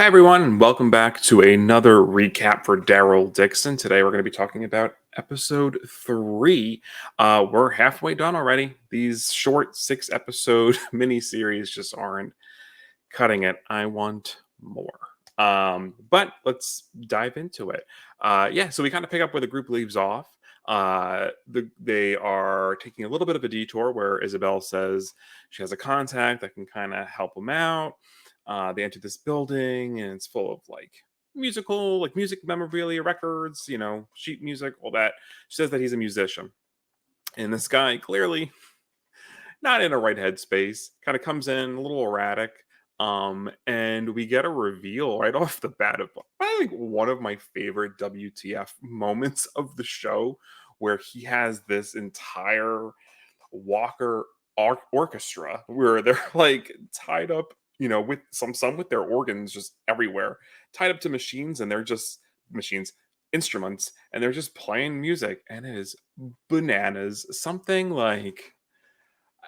Everyone, and welcome back to another recap for Daryl Dixon. Today we're going to be talking about episode 3. We're halfway done already. These short 6 episode miniseries just aren't cutting it. I want more. But let's dive into it. So we kind of pick up where the group leaves off. They are taking a little bit of a detour where Isabel says she has a contact that can kind of help them out. They enter this building and it's full of music memorabilia, records, sheet music, all that. She says that he's a musician. And this guy clearly not in a right headspace, kind of comes in a little erratic. And we get a reveal right off the bat of I think one of my favorite WTF moments of the show, where he has this entire Walker orchestra where they're like tied up, with some with their organs just everywhere, tied up to machines, and they're just machines, instruments, and they're just playing music, and it is bananas. Something like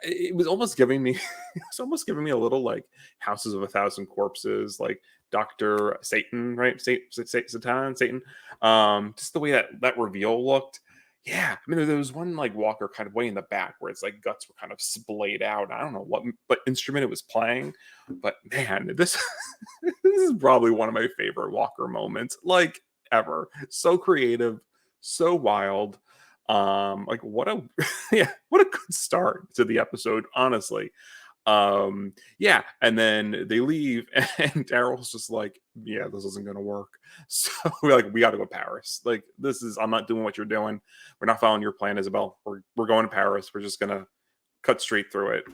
it was almost giving me it was almost giving me a little like Houses of a Thousand Corpses, like Dr. Satan, right? Satan. Just the way that reveal looked. Yeah, I mean, there was one like Walker kind of way in the back where it's like guts were kind of splayed out. I don't know what instrument it was playing, but man, this this is probably one of my favorite Walker moments, like ever. So creative, so wild. Like what a what a good start to the episode, honestly. And then they leave, and Daryl's just like, yeah, this isn't gonna work. So we're like, we gotta go to Paris. Like, I'm not doing what you're doing. We're not following your plan, Isabel. We're going to Paris. We're just gonna cut straight through it.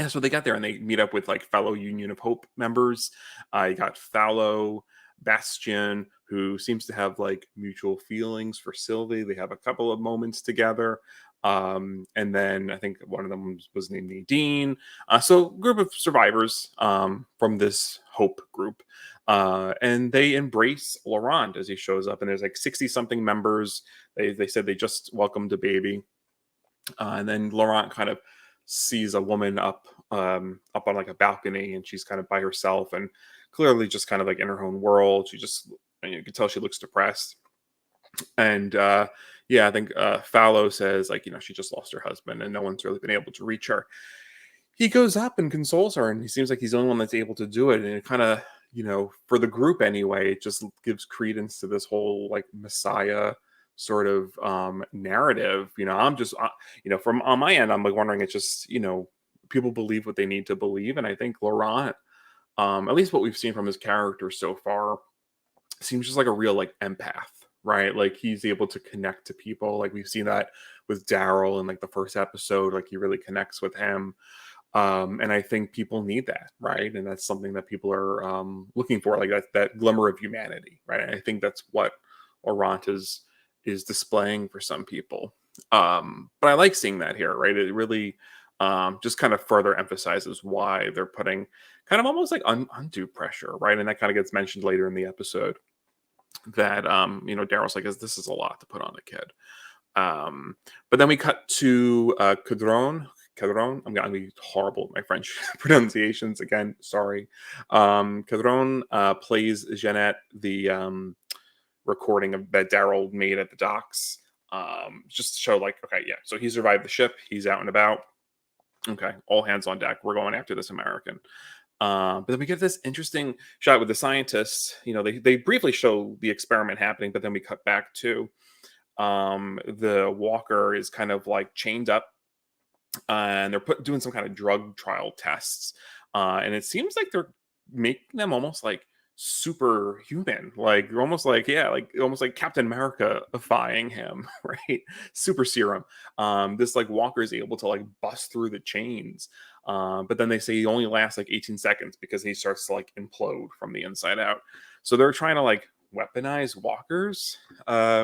So they got there and they meet up with like fellow Union of Hope members. You got Fallow, Bastian, who seems to have like mutual feelings for Sylvie. They have a couple of moments together. And then I think one of them was named Nadine. So group of survivors from this Hope group. And they embrace Laurent as he shows up. And there's like 60 something members. They said they just welcomed a baby. And then Laurent kind of sees a woman up on like a balcony, and she's kind of by herself and clearly just kind of like in her own world. You can tell she looks depressed. And I think Fallow says like, she just lost her husband and no one's really been able to reach her. He goes up and consoles her, and he seems like he's the only one that's able to do it. And it kind of, for the group anyway, it just gives credence to this whole like Messiah sort of narrative. I'm just from on my end, I'm like wondering, it's just people believe what they need to believe. And I think Laurent, at least what we've seen from his character so far, seems just like a real like empath, right? Like he's able to connect to people. Like we've seen that with Daryl in like the first episode, like he really connects with him. And I think people need that, right? And that's something that people are looking for, like that glimmer of humanity, right? And I think that's what Laurent is displaying for some people. But I like seeing that here, right? It really just kind of further emphasizes why they're putting kind of almost like undue pressure, right? And that kind of gets mentioned later in the episode that Daryl's like, this is a lot to put on the kid. But then we cut to Cadron. I'm gonna be horrible with my French pronunciations again. Sorry. Cadron plays Jeanette, the recording of that Daryl made at the docks. Just to show like, okay, yeah, so he survived the ship. He's out and about. Okay, all hands on deck. We're going after this American. But then we get this interesting shot with the scientists. They briefly show the experiment happening, but then we cut back to the Walker is kind of like chained up, and they're doing some kind of drug trial tests. And it seems like they're making them almost like superhuman, like almost like almost like Captain America-ifying him, right? Super serum. This like Walker is able to like bust through the chains. But then they say he only lasts like 18 seconds because he starts to like implode from the inside out. So they're trying to like weaponize walkers,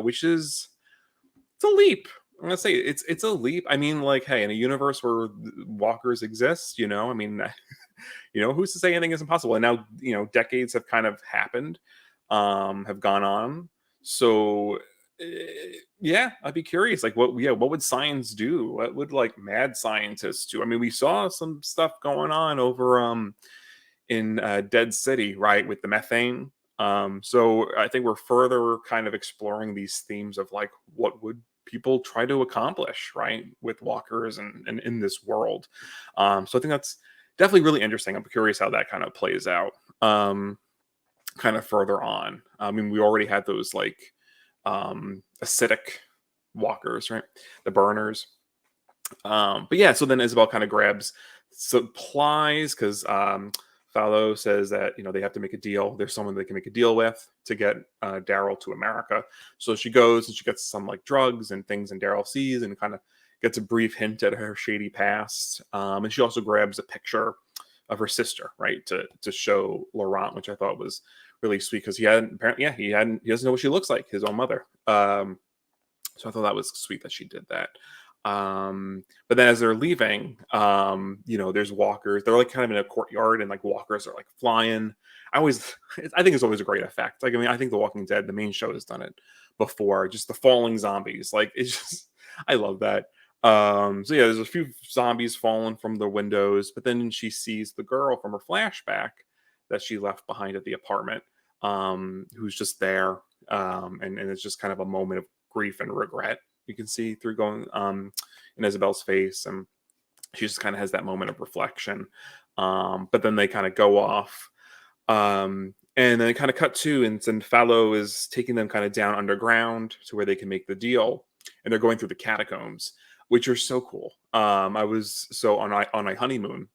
which is, it's a leap. I'm gonna say it's a leap. I mean, like, hey, in a universe where walkers exist, I mean, who's to say anything is impossible? And now, decades have kind of happened, have gone on. So I'd be curious, like what would science do? What would like mad scientists do? I mean, we saw some stuff going on over in Dead City, right, with the methane. So I think we're further kind of exploring these themes of like what would people try to accomplish, right, with walkers and in this world. So I think that's definitely really interesting. I'm curious how that kind of plays out. Kind of further on. I mean, we already had those like acidic walkers, right? The burners. But yeah, so then Isabel kind of grabs supplies because Fallow says that they have to make a deal. There's someone they can make a deal with to get Daryl to America. So she goes and she gets some like drugs and things, and Daryl sees and kind of gets a brief hint at her shady past. And she also grabs a picture of her sister, right, to show Laurent, which I thought was really sweet because he hadn't apparently, yeah, he doesn't know what she looks like, his own mother. So I thought that was sweet that she did that. But then as they're leaving, there's walkers. They're like kind of in a courtyard, and like walkers are like flying. I think it's always a great effect. Like, I mean, I think The Walking Dead, the main show, has done it before. Just the falling zombies, like it's just, I love that. So yeah, there's a few zombies falling from the windows, but then she sees the girl from her flashback that she left behind at the apartment, who's just there, and it's just kind of a moment of grief and regret you can see through going in Isabel's face, and she just kind of has that moment of reflection. But then they kind of go off, and then they kind of cut to, and Fallow is taking them kind of down underground to where they can make the deal, and they're going through the catacombs, which are so cool. I was so on a honeymoon.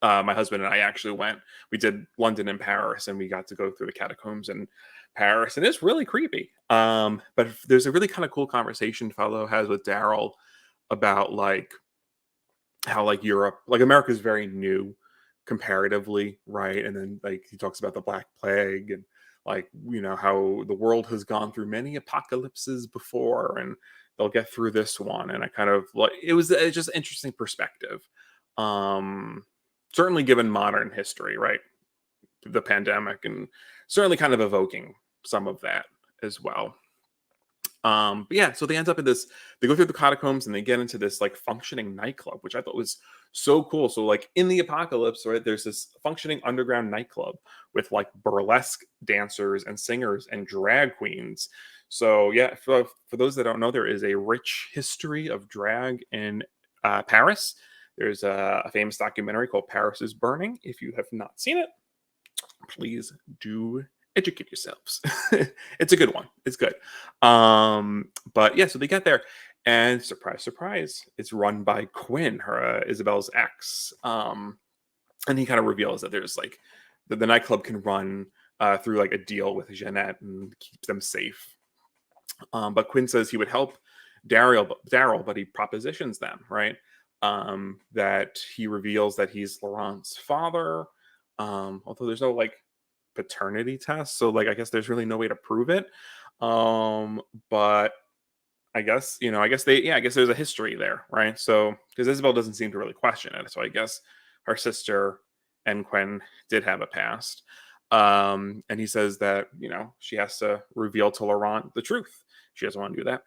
My husband and I actually went. We did London and Paris, and we got to go through the catacombs in Paris, and it's really creepy. But there's a really kind of cool conversation Fallow has with Daryl about like how like Europe, like America is very new comparatively, right? And then like he talks about the Black Plague and like how the world has gone through many apocalypses before, and they'll get through this one. And I kind of like it's just interesting perspective. Um, Certainly given modern history, right? The pandemic, and certainly kind of evoking some of that as well. But yeah, so they end up in this, they go through the catacombs and they get into this like functioning nightclub, which I thought was so cool. So like in the apocalypse, right, there's this functioning underground nightclub with like burlesque dancers and singers and drag queens. So yeah, for those that don't know, there is a rich history of drag in Paris. There's a famous documentary called Paris is Burning. If you have not seen it, please do educate yourselves. It's a good one. It's good. But yeah, so they get there, and surprise, surprise, it's run by Quinn, her Isabel's ex. And he kind of reveals that there's like the nightclub can run through like a deal with Jeanette and keep them safe. But Quinn says he would help Daryl, but he propositions them, right? That he reveals that he's Laurent's father. Although there's no like paternity test, so like I guess there's really no way to prove it. But I guess I guess there's a history there, right? So because Isabel doesn't seem to really question it, so I guess her sister and Quinn did have a past. And he says that she has to reveal to Laurent the truth. She doesn't want to do that.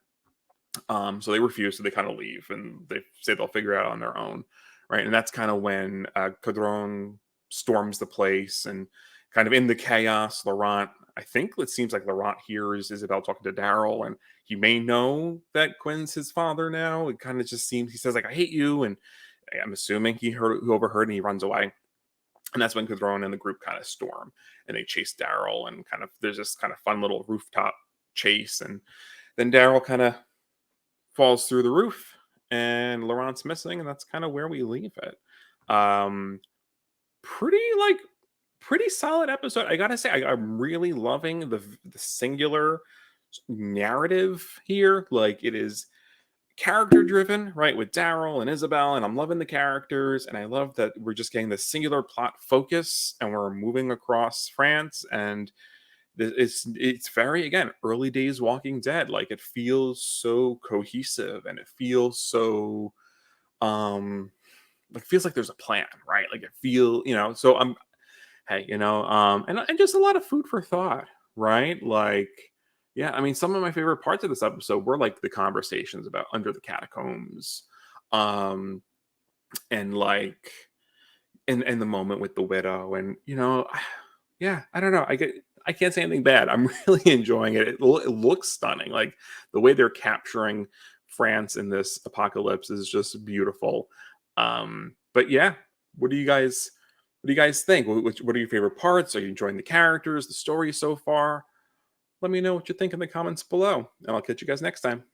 So they refuse, so they kind of leave and they say they'll figure it out on their own, right? And that's kind of when Cadron storms the place, and kind of in the chaos, Laurent, I think it seems like Laurent hears Isabel talking to Daryl, and he may know that Quinn's his father now. It kind of just seems, he says like, I hate you, and I'm assuming he overheard, and he runs away. And that's when Cadron and the group kind of storm, and they chase Daryl, and kind of there's this kind of fun little rooftop chase, and then Daryl kind of falls through the roof, and Laurent's missing, and that's kind of where we leave it. Um, pretty solid episode. I gotta say, I'm really loving the singular narrative here. Like it is character driven, right, with Daryl and Isabel, and I'm loving the characters, and I love that we're just getting this singular plot focus, and we're moving across France, and it's very, again, early days Walking Dead. Like it feels so cohesive, and it feels so like feels like there's a plan, right? Like it feel so I'm hey, and just a lot of food for thought, right? Like yeah, I mean, some of my favorite parts of this episode were like the conversations about under the catacombs, and like in the moment with the widow, and yeah, I don't know. I can't say anything bad. I'm really enjoying it. It looks stunning. Like the way they're capturing France in this apocalypse is just beautiful. But yeah, what do you guys what do you guys think? What are your favorite parts? Are you enjoying the characters, the story so far? Let me know what you think in the comments below, and I'll catch you guys next time.